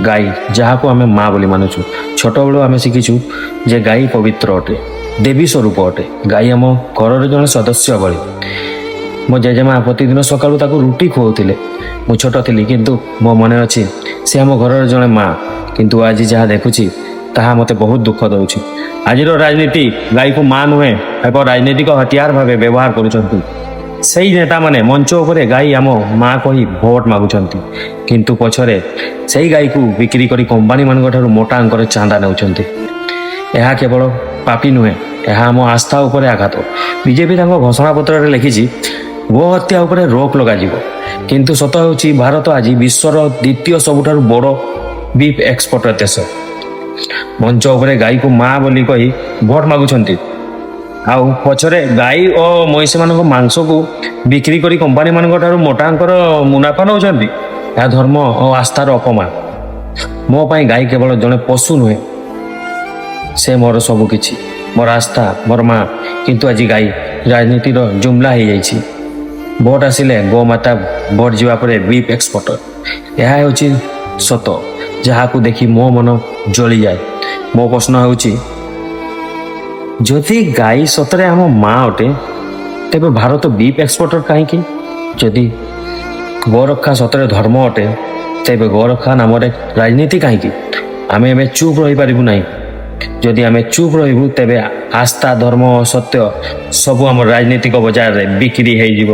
ଗାଈ, ଯାହାକୁ ଆମେ ମା ବୋଲି ମାନୁଛୁ। ଛୋଟବେଳୁ ଆମେ ଶିଖିଛୁ ଯେ ଗାଈ ପବିତ୍ର ଅଟେ, ଦେବୀ ସ୍ୱରୂପ ଅଟେ। ଗାଈ ଆମ ଘରର ଜଣେ ସଦସ୍ୟ ଭଳି। ମୋ ଜେଜେମା ପ୍ରତିଦିନ ସକାଳୁ ତାକୁ ରୁଟି ଖୁଆଉଥିଲେ। ମୁଁ ଛୋଟ ଥିଲି, କିନ୍ତୁ ମୋ ମନେ ଅଛି ସେ ଆମ ଘରର ଜଣେ ମା। କିନ୍ତୁ ଆଜି ଯାହା ଦେଖୁଛି ତାହା ମୋତେ ବହୁତ ଦୁଃଖ ଦେଉଛି। ଆଜିର ରାଜନୀତି ଗାଈକୁ ମା ନୁହେଁ, ଏକ ରାଜନୈତିକ ହତିଆର ଭାବେ ବ୍ୟବହାର କରୁଛନ୍ତି। ସେଇ ନେତାମାନେ ମଞ୍ଚ ଉପରେ ଗାଈ ଆମ ମା କହି ଭୋଟ ମାଗୁଛନ୍ତି, କିନ୍ତୁ ପଛରେ ସେଇ ଗାଈକୁ ବିକ୍ରି କରି କମ୍ପାନୀମାନଙ୍କ ଠାରୁ ମୋଟା ଅଙ୍କରେ ଚାନ୍ଦା ନେଉଛନ୍ତି। ଏହା କେବଳ ପାପି ନୁହେଁ, ଏହା ଆମ ଆସ୍ଥା ଉପରେ ଆଘାତ। ବିଜେପି ତାଙ୍କ ଘୋଷଣାପତ୍ରରେ ଲେଖିଛି ଗୋ ହତ୍ୟା ଉପରେ ରୋକ ଲଗାଯିବ, କିନ୍ତୁ ସତ ହେଉଛି ଭାରତ ଆଜି ବିଶ୍ୱର ଦ୍ୱିତୀୟ ସବୁଠାରୁ ବଡ଼ ବିଫ୍ ଏକ୍ସପୋର୍ଟର ଦେଶ। ମଞ୍ଚ ଉପରେ ଗାଈକୁ ମା ବୋଲି କହି ଭୋଟ ମାଗୁଛନ୍ତି, ଆଉ ପଛରେ ଗାଈ ଓ ମଇଁଷିମାନଙ୍କ ମାଂସକୁ ବିକ୍ରି କରି କମ୍ପାନୀମାନଙ୍କ ଠାରୁ ମୋଟା ଅଙ୍କର ମୁନାଫା ନେଉଛନ୍ତି। ଏହା ଧର୍ମ ଓ ଆସ୍ଥାର ଅପମାନ। ମୋ ପାଇଁ ଗାଈ କେବଳ ଜଣେ ପଶୁ ନୁହେଁ, ସେ ମୋର ସବୁ କିଛି, ମୋର ଆସ୍ଥା, ମୋର ମା। କିନ୍ତୁ ଆଜି ଗାଈ ରାଜନୀତିର ଜୁମଲା ହେଇଯାଇଛି। ଭୋଟ ଆସିଲେ ଗୋମାତା, ଭୋଟ ଯିବା ପରେ ବିଫ୍ ଏକ୍ସପୋର୍ଟର। ଏହା ହେଉଛି ସତ, ଯାହାକୁ ଦେଖି ମୋ ମନ ଜଳିଯାଏ। ମୋ ପ୍ରଶ୍ନ ହେଉଛି, ଯଦି ଗାଈ ସତରେ ଆମ ମା ଅଟେ, ତେବେ ଭାରତ ବିଫ୍ ଏକ୍ସପୋର୍ଟର କାହିଁକି? ଯଦି ଗୋରକ୍ଷା ସତରେ ଧର୍ମ ଅଟେ, ତେବେ ଗୋରକ୍ଷା ନାମରେ ରାଜନୀତି କାହିଁକି? ଆମେ ଏବେ ଚୁପ୍ ରହିପାରିବୁ ନାହିଁ। ଯଦି ଆମେ ଚୁପ୍ ରହିବୁ, ତେବେ ଆସ୍ଥା, ଧର୍ମ ଓ ସତ୍ୟ ସବୁ ଆମ ରାଜନୈତିକ ବଜାରରେ ବିକ୍ରି ହେଇଯିବ।